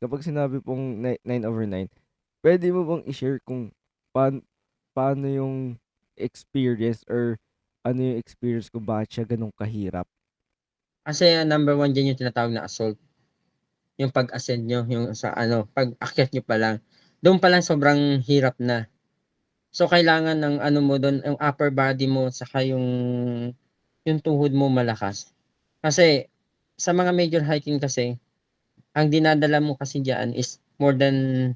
kapag sinabi pong 9/9, puwede mo bang i-share kung paan paano yung experience or ano yung experience kung bakit siya gano'n kahirap? Kasi ang number one diyan yung tinatawag na assault, yung pag-ascend niyo, yung sa ano, pag-akyat niyo pa lang, do'n pa lang sobrang hirap na. So, kailangan ng ano mo do'n, yung upper body mo saka yung tuhod mo malakas. Kasi sa mga major hiking kasi, ang dinadala mo kasi diyan is more than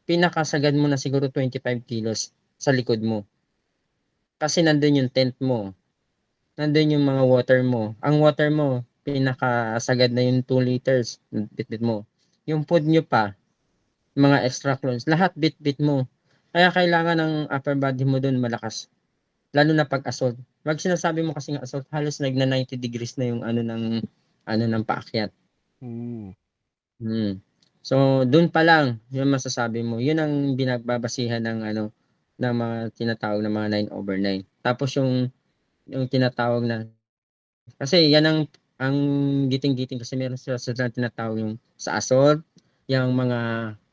pinakasagad mo na siguro 25 kilos sa likod mo. Kasi nandun yung tent mo, nandun yung mga water mo. Ang water mo, pinakasagad na yung 2 liters, bitbit mo. Yung food nyo pa, mga extra clones, lahat bitbit mo. Kaya kailangan ng upper body mo dun malakas. Lalo na pag assault. Pag sinasabi mo kasing assault, halos nagna 90 degrees na yung ano ng paakyat. Oo. So, dun pa lang, yung masasabi mo, yun ang binagbabasihan ng ano, ng mga tinatawag na mga 9/9. Tapos yung tinatawag na, kasi yan ang giting-giting kasi meron silang tinatawag yung sa assault, yung mga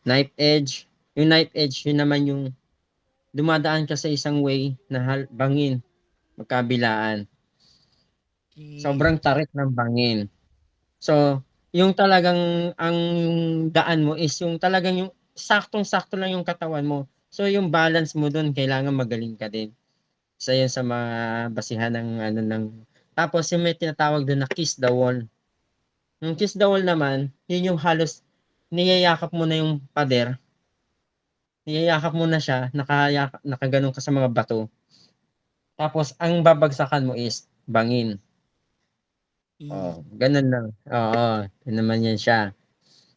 knife edge. Yung knife edge, yun naman yung dumadaan ka sa isang way na bangin, magkabilaan. Ki Sobrang tarik ng bangin. So, yung talagang ang daan mo is yung talagang yung saktong-sakto lang yung katawan mo. So, yung balance mo dun kailangan magaling ka din. Isa yun sa mga basihan ng ano ng, tapos yung may tinatawag dun na kiss the wall. Yung kiss the wall naman, yun yung halos niyayakap mo na yung pader, niyayakap mo na siya, nakaganon ka sa mga bato. Tapos ang babagsakan mo is bangin. i Oh, ganun lang. Oo, yun naman yan siya.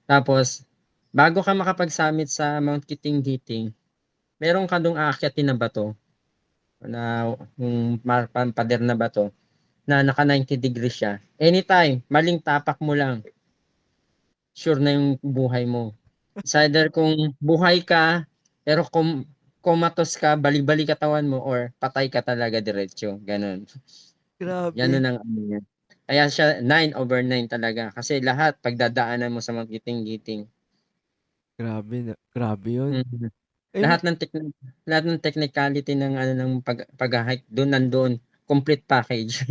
Tapos, bago ka makapag-summit sa Mount Kiting-Giting, meron ka dong aakyatin na bato na yung pader na bato na naka 90 degrees siya. Anytime, maling tapak mo lang, sure na yung buhay mo. It's either kung buhay ka, pero kung comatose ka, bali-bali katawan mo, or patay ka talaga diretso. Ganun. grabe, Ganun ang ano niya. Kaya siya 9/9 talaga. Kasi lahat pagdadaanan mo sa Mount Kiting-Giting. grabe yun. Mm. I Lahat mean ng lahat ng technicality ng ano ng pag-ha-hike dun nandoon, complete package.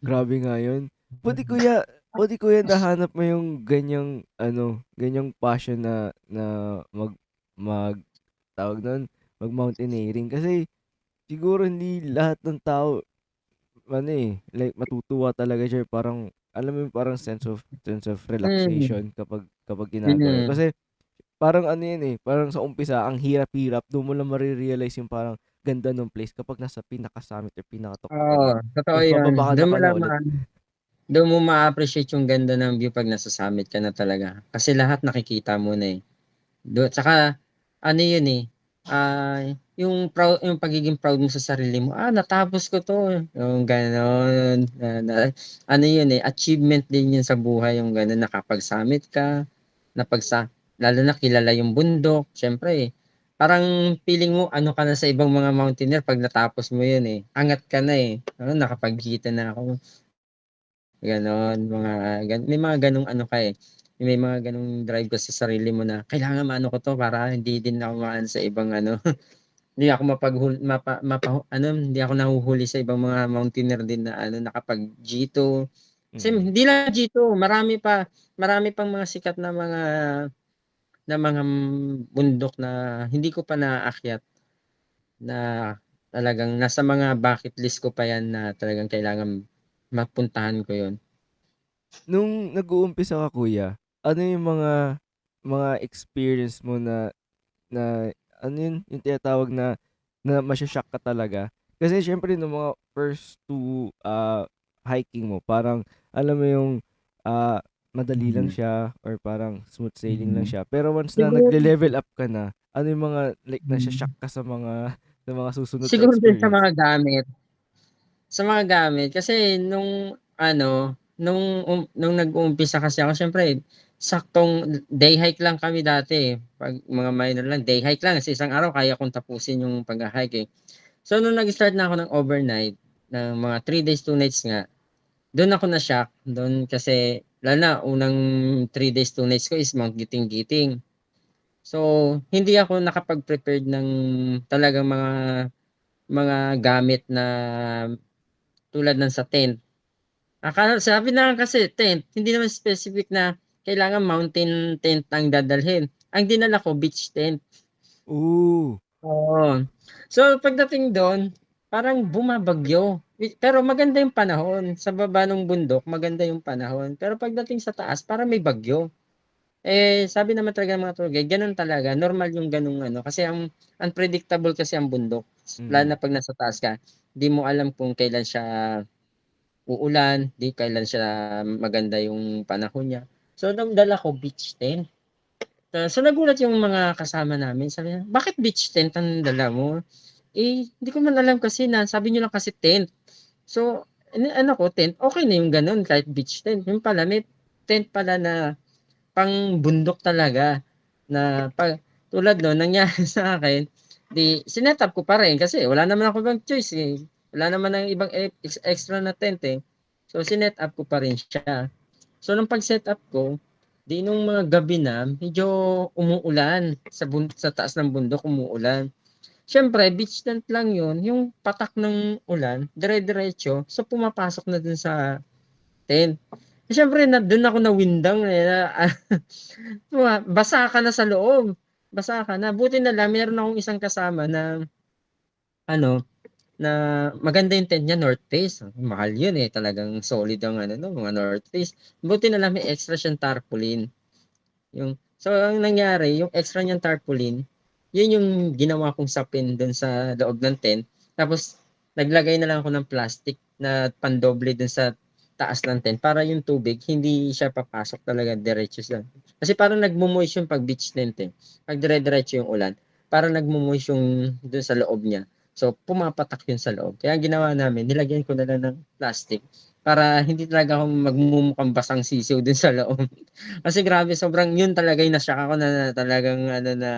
grabe nga yun. Buti kuya buti kuya nahanap mo yung ganiyang ano, ganiyang passion na na mag mag tawag nun, mag-mountaineering kasi siguro hindi lahat ng tao ano, like matutuwa talaga siya parang alam mo yung parang sense of Hmm, relaxation kapag ginagawa yun. mm. Kasi parang ano yun, parang sa umpisa ang hirap-hirap dun mo lang mare-realize yung parang ganda nung place kapag nasa pinaka-summit or pinakatuktok ka Oo, na. totoo Ta's 'yan. bababa ka na paulit. Dun mo ma-appreciate yung ganda ng view 'pag nasa summit ka na talaga. Kasi lahat nakikita mo na, eh. Tsaka ano yun, yung yung pagiging proud mo sa sarili mo, natapos ko 'to, yung gano'n. Ano yun, achievement din yun sa buhay yung gano'n, nakapag-summit ka, napagsa lalo na kilala yung bundok, siyempre parang feeling mo ano ka na sa ibang mga mountaineer 'pag natapos mo yun, angat ka na, nakapagkita na ako, gano'n. May mga gano'ng ano ka, may mga gano'ng drive ka sa sarili mo na kailangan maano ko 'to para hindi din ako maano sa ibang ano, hindi ako hindi ako nahuhuli sa ibang mga mountaineer din na ano nakapag G2. Kasi Mm. hindi lang G2, marami pang mga sikat na mga bundok na hindi ko pa naakyat, na talagang nasa mga bucket list ko pa 'yan na talagang kailangan mapuntahan ko 'yun. Nung nag-uumpisa ka kuya, ano yung mga experience mo na na ano yun, yung tinatawag na na masho-shock ka talaga? Kasi siyempre nung mga first 2 hiking mo parang alam mo yung, madali lang Mm. siya or parang smooth sailing lang Mm. siya. Pero once na Siguro nagle-level up ka na, ano yung mga like nasho-shock hmm, ka sa mga susunod na siguro din sa experience? mga gamit. Sa mga gamit kasi nung ano, nung nag-uumpisa kasi ako siyempre saktong day hike lang kami dati, 'pag mga minor lang, day hike lang sa isang araw kaya kong tapusin yung pagha-hike, eh. So nung nag-start na ako ng overnight, ng mga 3 days 2 nights nga, dun ako na-shock, dun kasi lalo na unang 3 days, 2 nights ko is Mount Giting-Giting. So, hindi ako nakapag-prepared ng talagang mga gamit na tulad ng sa tent. Akala sabi na lang kasi tent, hindi naman specific na kailangan mountain tent ang dadalhin. Ang dinala ko beach tent. Oo. Oo. So, pagdating do'n, parang bumabagyo. Pero maganda yung panahon. Sa baba nung bundok, maganda yung panahon. Pero pagdating sa taas, parang may bagyo. Eh, sabi naman talaga ng mga tour guide, gano'n talaga. Normal yung gano'ng ano. Kasi ang unpredictable kasi ang bundok. Lalo Mm. na pag nasa taas ka, di mo alam kung kailan siya uulan, di kailan siya maganda yung panahon niya. So, nung dala ko beach tent. So, nagulat yung mga kasama namin. Sabi niya, bakit beach tent ang dala mo? Eh, hindi ko man alam kasi na sabi niyo lang kasi tent. So, ano ko, tent, okay na yung gano'n kahit beach tent. Yung pala, may tent pala na pang bundok talaga na pag tulad no'n nangyari sa akin, di sinet up ko pa rin kasi wala naman ako ibang choice, eh. Wala naman ng ibang extra na tent, eh. So, sinet up ko pa rin siya. So, nung pag-setup ko, di nung mga gabi na medyo umuulan sa taas ng bundok, umuulan. Siyempre beach tent lang yun, yung patak ng ulan dire-diretso, so pumapasok na dun sa tent. Siyempre dun ako nawindang, eh, na basa ka na sa loob, basa ka na. Buti na lang meron akong isang kasama na ano, na maganda yung tent niya North Face. Mahal yun, eh, talagang solid ang ano nun, mga North Face. Buti na lang may extra siyang tarpaulin. So ang nangyari, yung extra niyang tarpaulin, yun yung ginawa kong sapin dun sa loob ng tent. Tapos naglagay na lang ako ng plastic na pandoble dun sa taas ng tent para yung tubig hindi siya papasok talaga diretso sa. Kasi parang nagmo-moist yung pag beach tent, eh. Pag dire-diretso yung ulan, parang nagmo-moist yung dun sa loob niya. So pumapatak yun sa loob. Kaya ang ginawa namin, nilagyan ko na lang ng plastic para hindi talaga ako magmumukhang basang sisiw dun sa loob. Kasi grabe sobrang yun talaga yung na-shock ako na talagang ano na,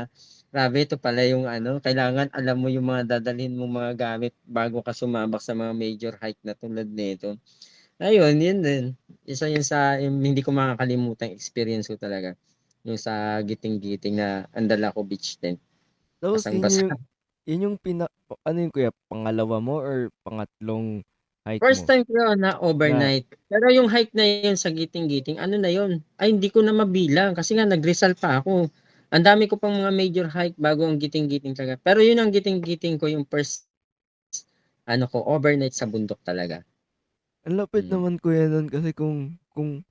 grabe ito pala yung ano, kailangan alam mo yung mga dadalhin mong mga gamit bago ka sumabak sa mga major hike na tulad nito. Ayun, yun din. Isa yun sa yung hindi ko makakalimutang experience ko talaga, yung sa Giting-Giting na ang dala ko beach tent, Tapos basang-basa. yun yung ano yun kuya, pangalawa mo or pangatlong hike First mo time ko yun na na overnight. Pero yung hike na yun sa Giting-Giting, ano na yun, ay hindi ko na mabilang kasi nga nag-Rizal pa ako. Ang dami ko pang mga major hike bago ang Giting-Giting talaga. Pero yun ang Giting-Giting ko yung first ano ko, overnight sa bundok talaga. ang lapit Mm. naman kuya nun kasi kung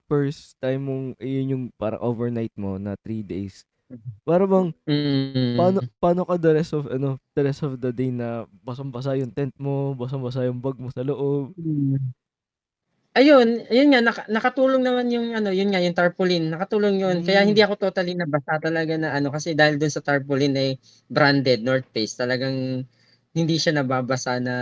first time mong yun yung parang overnight mo na 3 days, para bang paano Mm. paano ka the rest of the day na basang-basa yung tent mo, basang-basa yung bag mo sa loob? Mm. Ayun nga nakatulong naman yung ano, yun nga yung tarpaulin, nakatulong yun. Kaya hindi Hmm. ako totally nabasa talaga na ano, kasi dahil dun sa tarpaulin ay branded North Face, talagang hindi siya nababasa na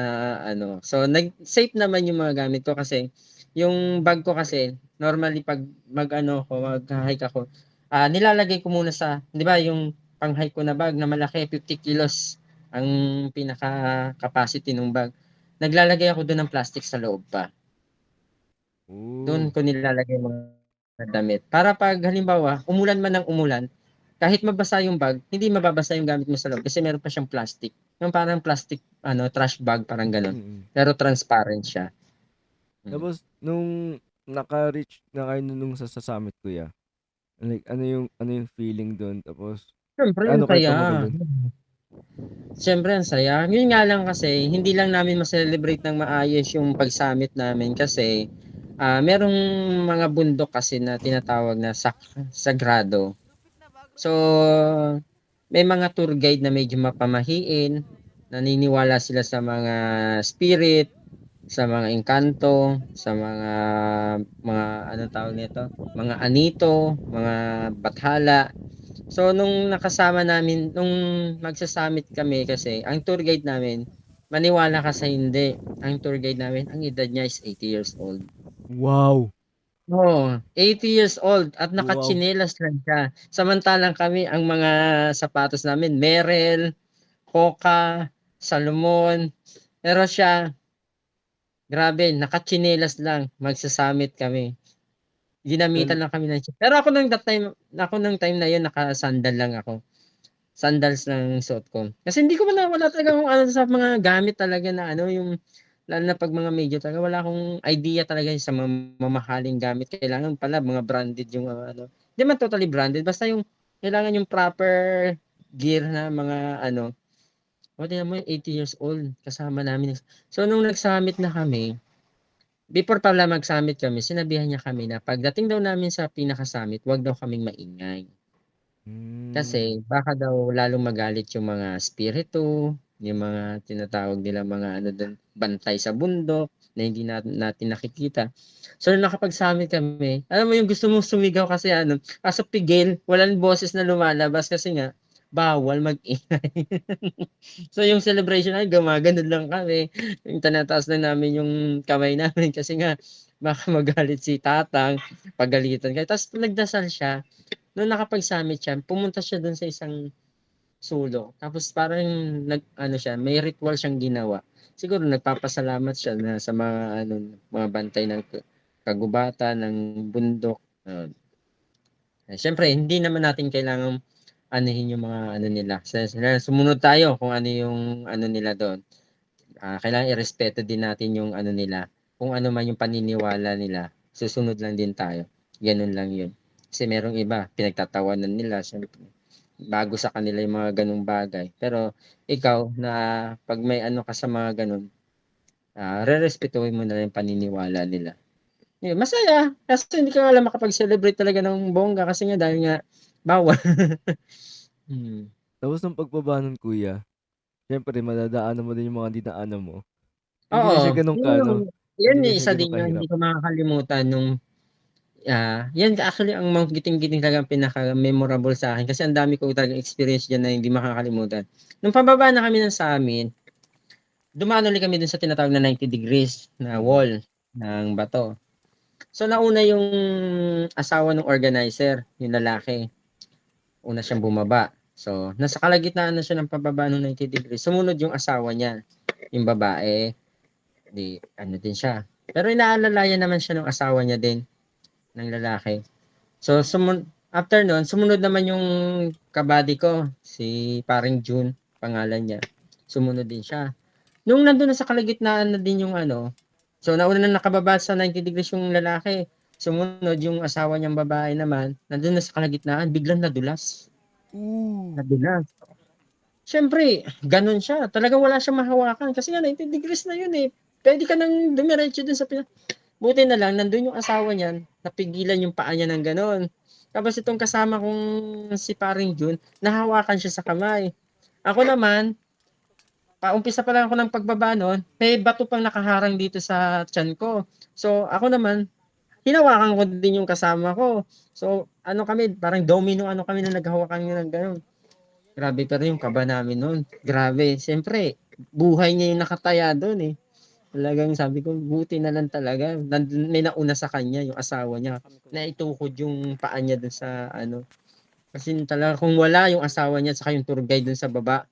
ano. So safe naman yung mga gamit ko kasi yung bag ko kasi normally 'pag mag-ano ako, magha-hike ako, nilalagay ko muna sa 'di ba yung pang-hike ko na bag na malaki, 50 kilos ang pinaka-capacity nung bag. Naglalagay ako dun ng plastic sa loob pa. Dun Oh. ko nilalagay yung mga damit. Para 'pag halimbawa, umulan man ng umulan, kahit mabasa yung bag, hindi mababasa yung gamit mo sa loob kasi meron pa siyang plastic. Yung parang plastic ano, trash bag parang gano'n, Mm. pero transparent siya. Hmm. Tapos nung naka-reach na kayo nung sa summit kuya, like ano yung feeling dun tapos Siyempre ang gaano kayo saya. tumagal dun? Siyempre ang saya. Yun nga lang kasi hindi lang namin ma-celebrate ng maayos yung pag-summit namin kasi, merong mga bundok kasi na tinatawag na sagrado. So, may mga tour guide na medyo mapamahiin, naniniwala sila sa mga spirit, sa mga engkanto, sa mga anong tawag nito, mga anito, mga bathala. So nung nakasama namin, nung magsa-summit kami kasi ang tour guide namin, maniwala ka sa hindi, ang tour guide namin ang edad niya is 80 years old. Wow! Oo, 80 years old at Wow! nakatsinelas lang siya. Samantalang kami ang mga sapatos namin Merrell, Hoka, Salomon, pero siya grabe nakatsinelas lang, magsa-summit kami. Ginamitan Well, lang kami ng pero ako nung time na yun naka-sandal lang ako. Sandals lang suot ko. Kasi hindi ko wala talaga akong ano sa mga gamit talaga na ano, yung lalo na 'pag mga medyo talaga wala akong idea talaga sa mamahaling gamit. Kailangan pala mga branded yung mga ano, hindi man totally branded basta yung kailangan yung proper gear na mga ano. O tignan mo 80 years old kasama namin. So nung nag-summit na kami, before pala mag-summit kami, sinabihan niya kami na pagdating daw namin sa pinaka-summit, 'wag daw kaming maingay. hmm, Kasi baka daw lalong magalit yung mga espiritu, yung mga tinatawag nilang mga ano dun, bantay sa bundok na hindi natin nakikita. So nung nakapag-summit kami, alam mo yung gusto mong sumigaw kasi ano, kaso pigil, walang boses na lumalabas kasi nga bawal mag-ingay. So yung celebration ay gumaganon lang kami, yung tinataas lang namin yung kamay namin kasi nga baka magalit si tatang, pagalitan kayo. Tapos nagdasal siya. Nung nakapag-summit siya, pumunta siya dun sa isang sulok. Tapos parang nag-ano siya, may ritual siyang ginawa. Siguro nagpapasalamat siya na sa mga ano, mga bantay ng kagubatan, ng bundok. Siyempre, hindi naman natin kailangang anuhin yung mga ano nila. Sumunod tayo kung ano yung ano nila doon. Kailangan irespeto din natin yung ano nila. Kung ano man yung paniniwala nila, susunod lang din tayo. Ganun lang yun. Kasi merong iba, pinagtatawanan nila. Siyempre, bago sa kanila yung mga ganung bagay. Pero ikaw na pag may ano ka sa mga ganun, re-respetuhin mo na lang yung paniniwala nila. Yun, masaya. Kasi hindi ka nga lang makapag-celebrate talaga ng bongga kasi nga dahil nga bawal. Hmm. tapos nung pagbaba nun kuya, siyempre madadaanan mo din yung mga dinaanan mo. Hindi na siya Oo, gano'n yun yung ka-ano, yun hindi na yung siya isa gano'n din yung kahirap. hindi ko makakalimutan nung, yan actually ang mga giting-giting talagang pinaka-memorable sa'kin kasi ang dami ko talagang experience diyan na hindi makakalimutan. Nung pababa na kami ng sa'min, dumaan ulit kami dun sa tinatawag na 90 degrees na Mhm. wall ng bato. So nauna yung asawa ng organizer, yung lalaki, una siyang bumaba. So nasa kalagitnaan na siya ng pababa nung 90 degrees, sumunod yung asawa niya, yung babae, 'di ano din siya. Pero inaalalayan naman siya nung asawa niya din, ng lalaki. So after nun, sumunod naman yung ka-buddy ko, si paring June, pangalan niya. Sumunod din siya. Nung nandun na sa kalagitnaan na din yung ano, so nauna na nakababa sa 90 degrees yung lalaki. Sumunod yung asawa niyang babae naman, nandun na sa kalagitnaan, biglang nadulas. Ooh. Nadulas. Siyempre, ganun siya. Talagang wala siyang mahawakan kasi nga 90 degrees na yun eh. Pwede ka nang dumiretso dun sa buti na lang nandun yung asawa niyan, napigilan yung paa niya ng gano'n. Tapos itong kasama kong si paring Jun, nahawakan siya sa kamay. Ako naman, umpisa pa lang ako ng pagbaba nun, may bato pang nakaharang dito sa tiyan ko. So ako naman, hinawakan ko din yung kasama ko. So ano kami, parang domino ano kami na naghahawakan ng gano'n. Grabe pero yung kaba namin nun, grabe. Siyempre, buhay niya yung nakataya dun eh. Talagang sabi ko, buti na lang talaga. May nauna sa kanya, yung asawa niya. Naitukod yung paa niya dun sa ano. Kasi talaga kung wala yung asawa niya saka yung tour guide dun sa baba,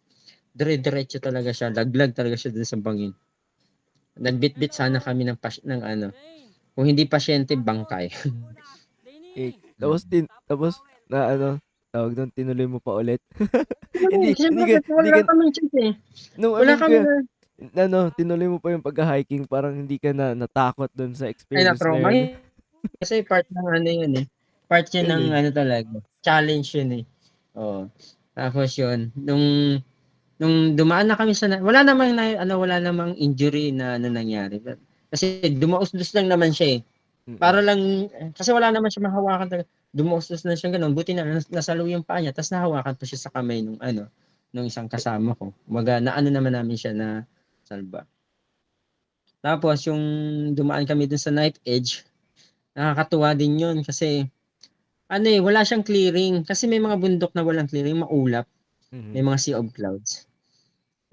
dire-diretso talaga siya. Laglag talaga siya dun sa bangin. Nagbitbit sana kami ng ano. Kung hindi pasyente, bangkay. Eh, tapos na ano, tawag dun, tinuloy mo pa ulit? Hindi hindi Siyempre ka kasi hindi wala ka kaming choice eh. no, I Wala mean kami kuya, na ano, tinuloy mo pa yung pagha-hiking parang hindi ka na natakot dun sa ay experience na na-trauma yun? kasi part ng ano yun eh. Part yun Yun ng eh. ano talaga. Challenge yun eh. Oo. Tapos yun, nung dumaan na kami wala namang wala namang injury na ano nangyari. Kasi dumausdos lang naman siya eh. Para Mm. lang kasi wala naman siya mahawakan talaga. Dumausdos na siya gano'n. Buti na nasalo yung paa niya tapos nahawakan pa siya sa kamay nung ano, nung isang kasama ko. Kumbaga naano naman namin siya na salba. Tapos yung dumaan kami dun sa knife edge, nakakatuwa din yun kasi ano eh, wala siyang clearing. Kasi may mga bundok na walang clearing, maulap. May Mhm. mga sea of clouds.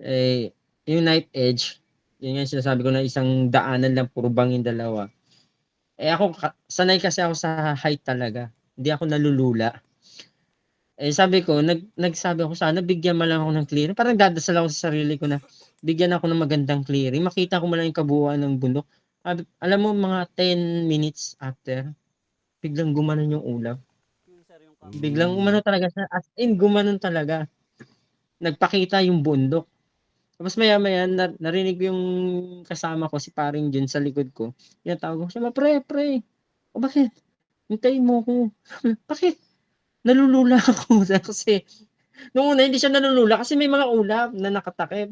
Eh, yung knife edge, yun nga yung sinasabi ko na isang daanan lang, puro bangin dalawa. Eh ako, sanay kasi ako sa height talaga. Hindi ako nalulula. Eh sabi ko, nagsabi ako sana bigyan man lang ako ng clearing. Parang dadasal ako sa sarili ko na bigyan ako ng magandang clearing. Makita ko man lang yung kabuuan ng bundok. Alam mo, mga 10 minutes after, biglang gumanon yung ulap. Yung sir, yung Biglang Ooh. umano talaga siya, as in gumanon talaga. Nagpakita yung bundok. Tapos maya-maya narinig ko yung kasama ko, si paring Jun sa likod ko. Tinatawag ko siya, "Pre, pre, o bakit? Hintayin mo ko." "Bakit?" "Nalulula ako." Kasi nung una hindi siya nalulula kasi may mga ulap na nakatakip.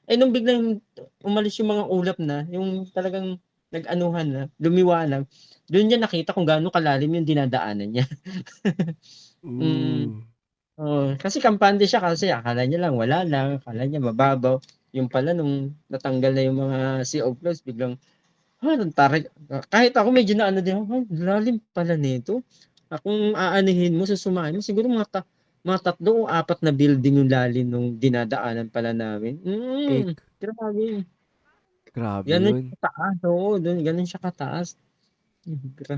Eh, nung biglang umalis yung mga ulap na, yung talagang nag-anuhan na, lumiwanag, dun niya nakita kung gaano kalalim yung dinadaanan niya. Mm. Ooh. Oo, kasi kampante siya kasi akala niya lang wala lang, akala niya mababaw. Yung pala nung natanggal na yung mga sea of clouds biglang, ang tarik. Kahit ako medyo naano din ako, lalim pala nito. Kung aanuhin mo, susumahin mo siguro mga 3 o 4 na building yung lalim nung dinadaanan pala namin. Cake. Grabe. Grabe Gano'n yun. siya kataas, oo, gano'n siya kataas.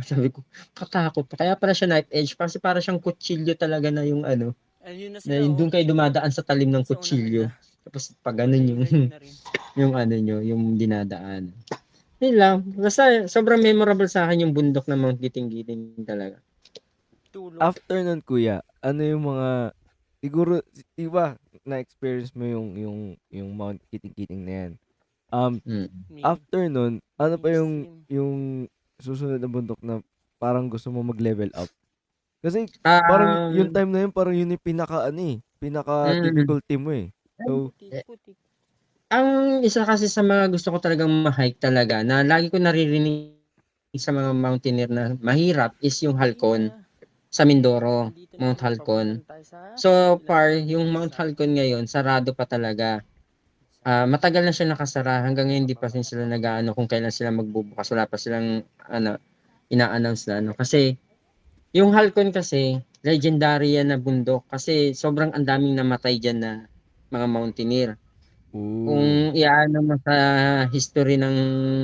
Sabi ko, katakot pa. Kaya pala siya knife edge kasi para siyang kutsilyo talaga na yung ano, ayun na na sila, yung oh. dun kayo dumadaan sa talim ng Sa unahan kutsilyo. na. Tapos pag ganun yung Ready na rin. yung ano nyo, yung dinadaan. Yun lang. Basta sobrang memorable sa akin yung bundok ng Mount Giting-Giting talaga. Tulog. After nun, kuya, ano yung mga, siguro, iba, na-experience mo yung Mount Kiting-Kiting na yan. Mm. After nun, ano pa Extreme. yung susunod na bundok na parang gusto mo mag-level up? Kasi parang yung Um, time na yun, parang yun yung pinaka mm, difficulty mo eh. So, Putik. ang isa kasi sa mga gusto ko talagang ma-hike talaga na lagi ko naririnig sa mga mountaineer na mahirap is yung Halcon sa Mindoro, Dito Mount naman Halcon. papunta tayo sa So far, kabilang yung Mount bansa. Halcon ngayon, sarado pa talaga. Matagal na siya nakasara hanggang ngayon hindi pa rin sila nag-aano kung kailan sila magbubukas. Wala pa silang ano, ina-announce na ano. Kasi yung Halcon kasi, legendary yan na bundok kasi sobrang ang daming namatay diyan na mga mountaineer. ooh. Kung iaano mo sa history ng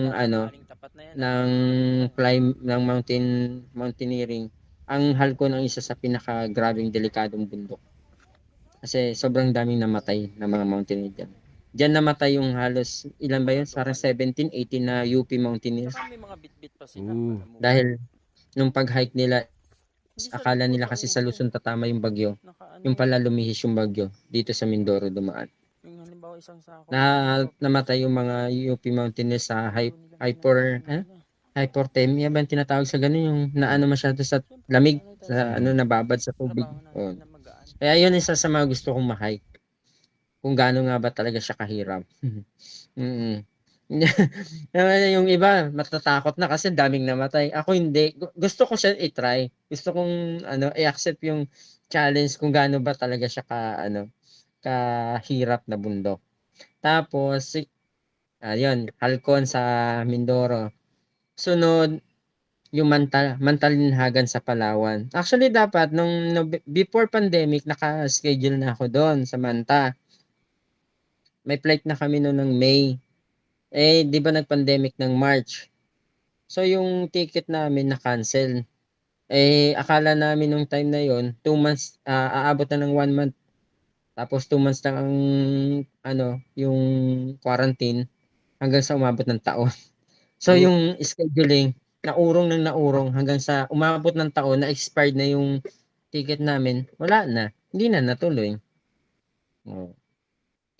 ano, Aling tapat na yan. ng ng mountaineering, ang Halcon ang isa sa pinaka-grabeng delikadong bundok. Kasi sobrang daming namatay na mga mountaineer diyan. Diyan namatay yung halos ilan ba yun? Parang 17, 18 na UP mountaineers. Saka may mga bit-bit pa sila. Ooh. Alam mo ba? Dahil nung pag-hike nila, Hindi sa akala likod, nila sa kasi sa ulo. Luzon tatama yung bagyo. Nakaano Yung yan. pala lumihis yung bagyo dito sa Mindoro dumaan. Yung halimbawa isang sako. Namatay yung mga UP mountaineers sa hypothermia ba ang tinatawag sa ganun yung naano masyado sa Siyempre, lamig sanay tayo sa sa ano nababad sa tubig. trabaho natin Oh. na magaan. Kaya yun isa sa mga gusto kong ma-hike. Kung gaano nga ba talaga siya kahirap. Mm. Yung iba matatakot na kasi daming namatay. Ako hindi. Gusto ko siya i-try. Gusto kong ano i-accept yung challenge kung gaano ba talaga siya kahirap na bundok. Tapos ayun, Halcon sa Mindoro. Sunod yung Mantalinhagan sa Palawan. Actually dapat nung before pandemic naka-schedule na ako doon sa Manta. May flight na kami noon ng May. Eh, 'di ba nag-pandemic ng March. So yung ticket namin na-cancel. Eh, akala namin nung time na yon 2 months, aabot na ng 1 month. Tapos 2 months lang ang ano, yung quarantine hanggang sa umabot ng taon. So So, yung scheduling, naurong hanggang sa umabot ng taon na expired na yung ticket namin, wala na. Hindi na natuloy. Oh.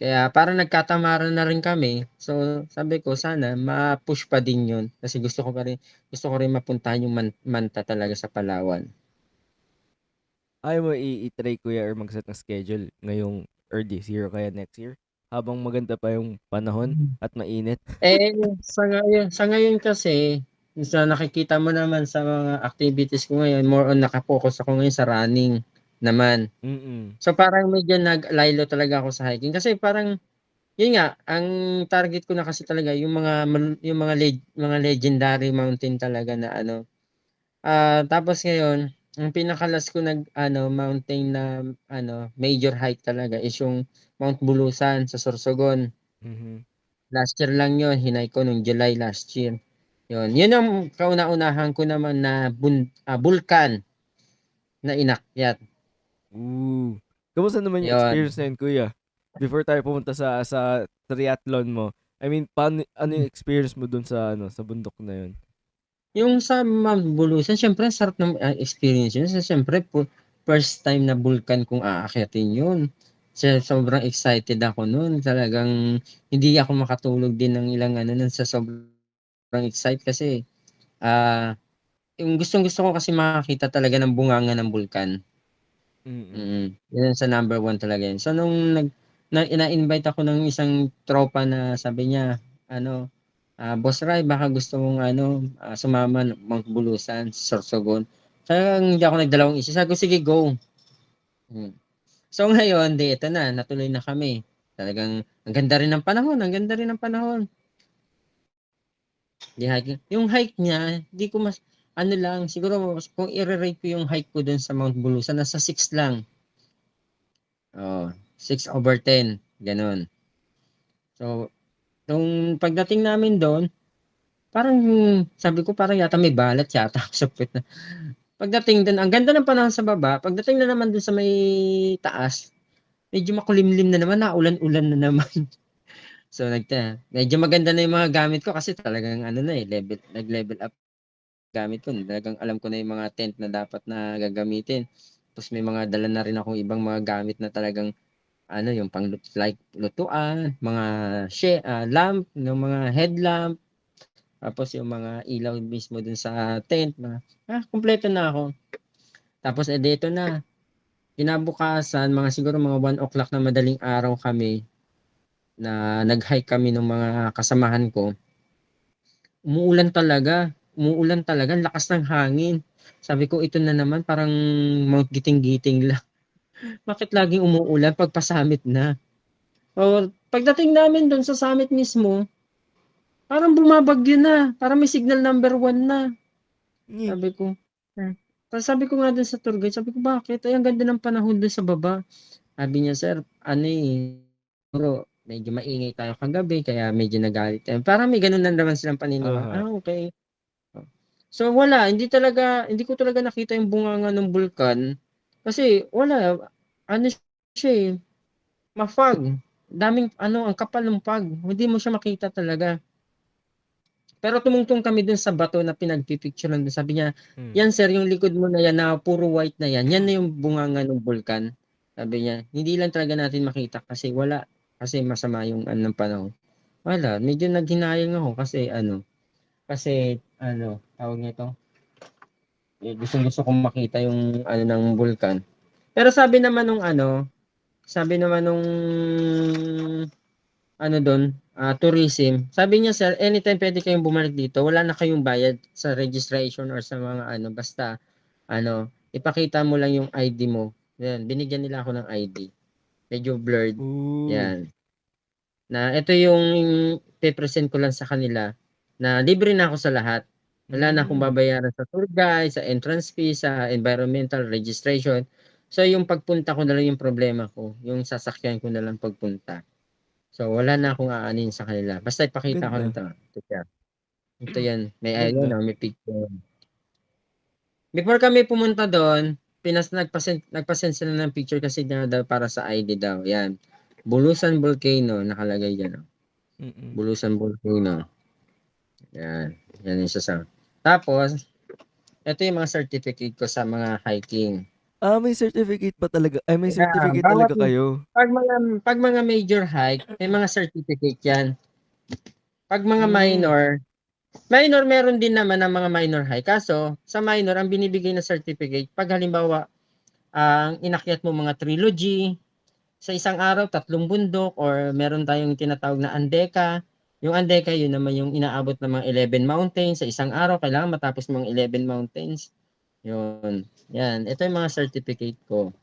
Kaya parang nagkatamaran na rin kami. So, sabi ko sana ma-push pa din 'yun kasi gusto ko rin mapuntahan yung Manta talaga sa Palawan. ayaw mo i-try kuya or mag-set ng schedule ngayong or this year o kaya next year? Habang maganda pa yung panahon at mainit. Eh, sa ngayon kasi, sa nakikita mo naman sa mga activities ko ngayon, more on naka-focus ako ngayon sa running naman. Mm. So, parang medyo naglaylo talaga ako sa hiking kasi parang yun nga, ang target ko na kasi talaga yung mga legendary mountain talaga na ano. Tapos ngayon, ang pinaka-last ko nag-ano, mountain na ano, major hike talaga is yung Mount Bulusan sa Sorsogon. Mhm. Last year lang yun, hinike ko nung July last year. Yun ang kauna-unahan ko naman na bulkan na inakyat. Ooh. Kamusta naman yung Yun. experience na yun, kuya? Before tayo pumunta sa triathlon mo. I mean, paano, ano yung experience mo dun sa, ano, sa bundok na yun? Yung sa Mount Bulusan, siyempre ang sarap ng experience yun. So, siyempre, first time na bulkan kung aakyatin yun. Sobrang excited ako noon. Talagang hindi ako makatulog din ng ilang ano nun sa sobrang excited kasi yung gustong-gusto ko kasi makakita talaga ng bunganga ng bulkan. Mm. Yun sa number 1 talaga yun. So nung ina-invite ako ng isang tropa na sabi niya, ano, Boss Ray, baka gusto mong ano, sumama ng Mount Bulusan, Sorsogon. Talagang hindi ako nagdalawang isip. Sabi ko, sige, go. Mm. So ngayon, ito na, natuloy na kami. Talagang, ang ganda rin ng panahon, ang ganda rin ng panahon. Yung hike niya, di ko ano lang, siguro kung i-rate ko yung hike ko dun sa Mount Bulusan, nasa 6 lang. 6/10, ganun. So, nung pagdating namin doon, parang sabi ko parang yata may balat yata ako sa puwet na. Pagdating doon, ang ganda ng panahon sa baba, pagdating na naman doon sa may taas, medyo makulimlim na naman, naulan-ulan na naman. So, medyo maganda na yung mga gamit ko kasi talagang ano na nag-level up gamit ko. Talagang alam ko na yung mga tent na dapat na gagamitin. Tapos may mga dala na rin akong ibang mga gamit na talagang ano, yung like lutuan, mga lamp, yung mga headlamp, tapos yung mga ilaw mismo dun sa tent kumpleto na ako. Tapos dito na, kinabukasan, siguro mga 1 o'clock na madaling araw kami, na nag-hike kami ng mga kasamahan ko. Umuulan talaga, ang lakas ng hangin. Sabi ko, ito na naman, parang Mount Giting-Giting lang. Bakit laging umuulan pag pa-summit na? Pagdating namin doon sa summit mismo, parang bumabagyo na. Parang may signal number 1 na. Nge. Sabi ko, Tapos sabi ko nga doon sa tour guide, sabi ko, bakit? Ay, ang ganda ng panahon doon sa baba. Sabi niya, sir, siguro, medyo maingay tayo kagabi, kaya medyo nagalit tayo. Parang may ganun na naman silang paniniwala. Aha. Okay. So hindi ko talaga nakita yung bunganga ng bulkan. Kasi wala, ano siya ma-fog. Ang kapal ng fog. Hindi mo siya makita talaga. Pero tumungtong kami dun sa bato na pinagpipicturean doon. Sabi niya, Hmm. yan sir, yung likod mo na yan na puro white na yan, yan na yung bunganga ng bulkan. Sabi niya, hindi lang talaga natin makita kasi wala. Kasi masama yung ng panahon. Wala, medyo naghinayang ako kasi tawag nito, gusto kong makita yung ng bulkan. Pero sabi naman nung doon, tourism, sabi niya sir, anytime pwede kayong bumalik dito, wala na kayong bayad sa registration or sa mga basta ipakita mo lang yung ID mo. Yan, binigyan nila ako ng ID. Medyo blurred. Ooh. Yan. Na ito yung pe-present ko lang sa kanila na libre na ako sa lahat. Wala na akong Hmm. babayaran sa tour guide, sa entrance fee, sa environmental registration. So yung pagpunta ko na lang yung problema ko, yung sasakyan ko na lang pagpunta. So wala na akong aanin sa kanila. Basta ipakita ko lang Ganda. 'to. Ito yan, may Ganda. may picture. Before kami pumunta doon, nagpa-send sila ng picture kasi daw para sa ID daw. Yan. Bulusan Volcano nakalagay diyan. Mm. Bulusan Volcano. Yan. Yan yung isa. Tapos, ito yung mga certificate ko sa mga hiking. May certificate pa talaga may Yeah, certificate talaga kayo? pag mga major hike, may mga certificate yan. Pag mga Hmm. minor meron din naman ng mga minor hike. Kaso, sa minor, ang binibigay na certificate, pag halimbawa, ang inakyat mo mga trilogy, sa isang araw, 3 bundok, or meron tayong tinatawag na Andeka. Yung Andeka, yun naman yung inaabot ng mga 11 mountains. Sa isang araw, kailangan matapos mga 11 mountains. Yun. Yan. Ito yung mga certificate ko.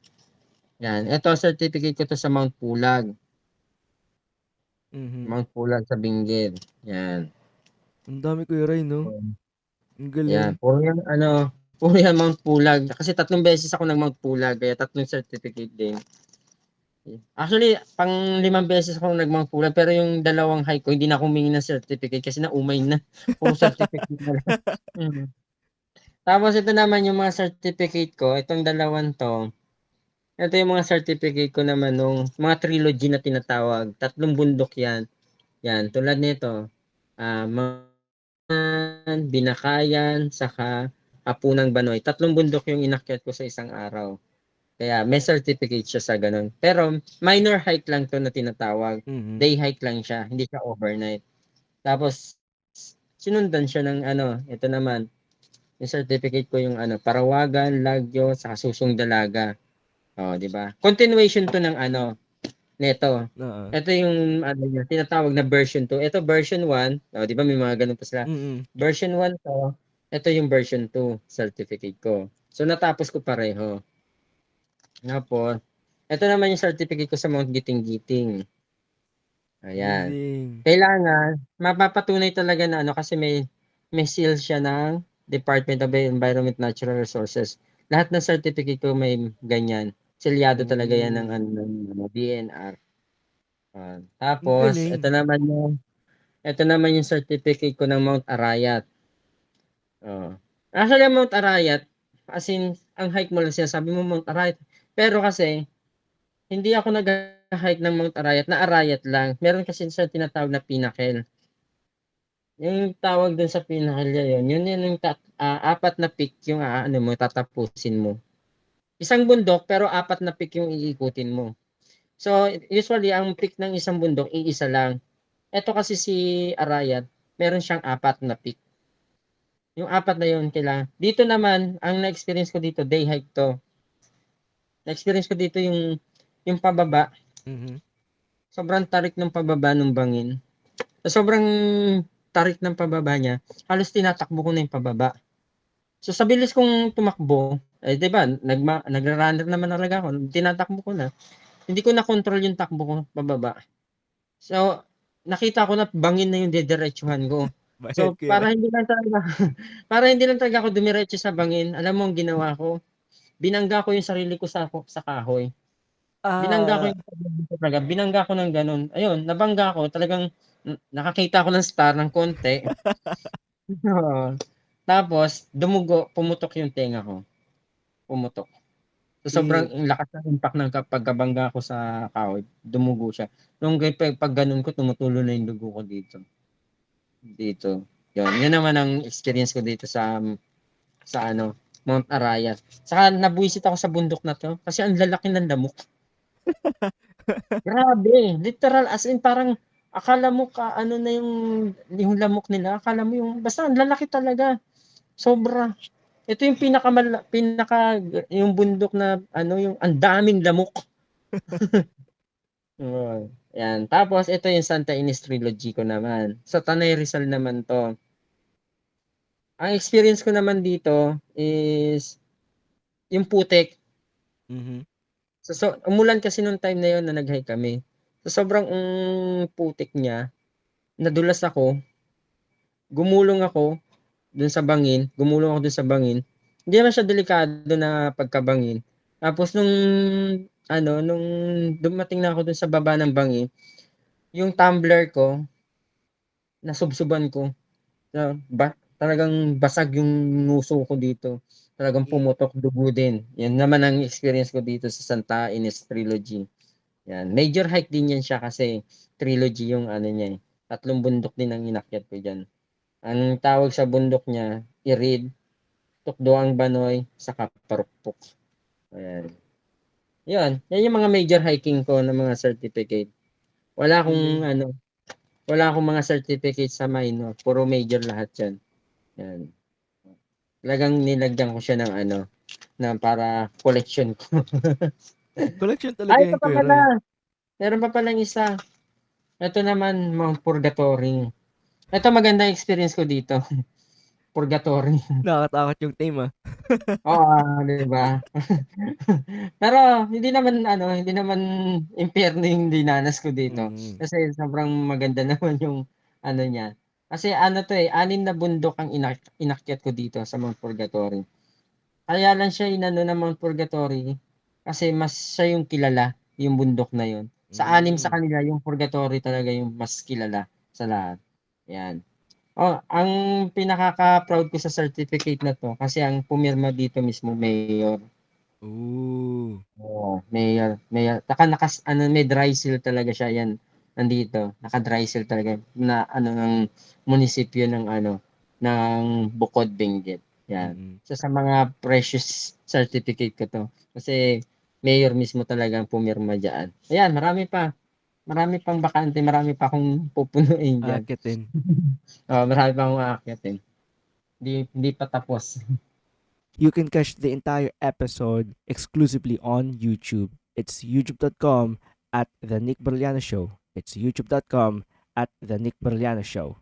Yan. Ito, certificate ko to sa Mount Pulag. Mhm. Mount Pulag sa Benguet. Yan. Ang dami, Kuya Ray, 'no? Ang galing. Yan. Puro yan Mount Pulag. Kasi 3 beses ako ng Mount Pulag, kaya 3 certificate din. Actually, pang 5 beses ako nag-Mount Pulag, pero yung 2 hike ko, hindi na ako humingi ng certificate kasi naumay na. Puro certificate na lang. Mhm. Tapos ito naman yung mga certificate ko, itong 2 to. Ito yung mga certificate ko naman nung mga trilogy na tinatawag. 3 bundok yan. Yan, tulad nito. Mga Binakayan, saka Hapunang Banoy. 3 bundok yung inakyat ko sa isang araw. Kaya may certificate siya sa ganun. Pero minor hike lang to na tinatawag. Mhm. Day hike lang siya, hindi siya overnight. Tapos sinundan siya ng ito naman, yung certificate ko yung Parawagan, Lagyo, saka Susong Dalaga. Oh, di ba? Continuation to ng neto. Oo. Ito yung niya, tinatawag na version 2. Ito version 1. Oh, di ba may mga ganun pa sila. Mm. Version 1 to. Ito yung version 2 certificate ko. So natapos ko pareho. Tapos, ito naman yung certificate ko sa Mount Giting-Giting. Ayan. Amazing. Kailangan mapapatunay talaga na kasi may seal siya ng Department of Environment Natural Resources. Lahat ng certificate ko may ganyan. Selyado talaga yan ng DNR. Ang Tapos, galing. ito naman yung certificate ko ng Mount Arayat. Oh. Actually, ang Mount Arayat, as in, ang hike mo lang sinasabi mo Mount Arayat. Pero kasi, hindi ako nag-hike ng Mount Arayat, na Arayat lang. Meron kasi siya tinatawag na Pinnacle. Yung tawag dun sa Pinnacle yun yung 4 na peak yung mo, tatapusin mo. Isang bundok, pero 4 na peak yung iikutin mo. So, usually, ang peak ng isang bundok, iisa lang. Ito kasi si Arayat, meron siyang 4 na peak. Yung 4 na yun, kailangan. Dito naman, ang na-experience ko dito, day hike to. Na-experience ko dito yung pababa. Mhm. Sobrang tarik ng pababa ng bangin. Sobrang tarik ng pababa niya, halos tinatakbo ko na yung pababa. So sa bilis kong tumakbo, di ba, nagra-runner naman talaga ako, tinatakbo ko na. Hindi ko na control yung takbo ko pababa. So nakita ko na bangin na yung didiretsuhan ko. Bayad So ko yan. para hindi lang talaga ako dumiretso sa bangin, alam mo ang ginawa ko? Binangga ko yung sarili ko sa kahoy. Binangga ko Ah, yung sarili ko talaga, binangga ko ng ganun. Ayun, nabangga ko, talagang nakakita ko ng star ng konti. Oo. Tapos dumugo, pumutok yung tenga ko. Pumutok. So, sobrang eh, lakas ng impact ng pagkabangga ko sa kahoy, dumugo siya. Nung pag ganun ko, tumutulo na yung dugo ko dito. Dito. Yun naman ang experience ko dito sa Mount Arayat. Saka nabuwisit ako sa bundok na to kasi ang lalaki ng lamok. Grabe, literal as in parang akala mo na yung lamok nila, akala mo yung basta ang lalaki talaga. Sobra. Ito yung yung bundok na yung ang daming lamok. Oo, yan. Tapos ito yung Santa Ines Trilogy ko naman. Sa Tanay Rizal naman 'to. Ang experience ko naman dito is yung putik. mhm. Umulan kasi nung time na yon na nag-hike kami. So sobrang putik niya, nadulas ako, gumulong ako dun sa bangin. Hindi naman siya delikado na pagkabangin. Tapos nung dumating na ako dun sa baba ng bangin, yung tumbler ko, nasubsuban ko. Talagang basag yung nguso ko dito. Talagang Eh, pumutok dugo din. Yan naman ang experience ko dito sa Santa Ines Trilogy. Yan. Major hike din yan siya kasi trilogy yung niya eh. 3 bundok din ang inakyat ko dyan. Ang tawag sa bundok niya, Irid, Tukdoang Banoy, saka Parukpok. Ayan. Yan yung mga major hiking ko ng mga certificate. Wala akong galing. wala akong mga certificate sa minor, puro major lahat 'yan. Yan. Talagang nilagyan ko siya ng na para collection ko. Collection talaga Ay, ito yan, pa Kuya Roy. pala. Meron pa palang isa. Ito naman, Mount Purgatory. Ito magandang experience ko dito. Purgatory. Nakakatakot yung theme, ah. Oo, di ba? Pero hindi naman impyerno yung dinanas ko dito. Mm. Kasi sobrang maganda naman yung niya. Kasi 6 na bundok ang inakyat ko dito sa Mount Purgatory. Kaya lang siya inano ng Mount Purgatory kasi mas siya yung kilala, yung bundok na yun. Sa Hmm. kanila, yung Purgatory talaga yung mas kilala sa lahat. Yan. Ang pinakaka-proud ko sa certificate na 'to kasi ang pumirma dito mismo mayor. Ooh. Oo, mayor. May dry seal talaga siya 'yan, nandito. Naka-dry seal talaga na ng munisipyo ng ng Bukod Benguet. Yan. Mm. So sa mga precious certificate ko to. Kasi mayor mismo talagang pumirma diyan. Ayan, marami pa. Marami pang bakante, marami pa akong pupunuin diyan. Aakitin. Marami pa akong aakyatin. Hindi pa tapos. You can catch the entire episode exclusively on YouTube. It's youtube.com at The Nick Berliano Show. It's youtube.com at The Nick Berliano Show.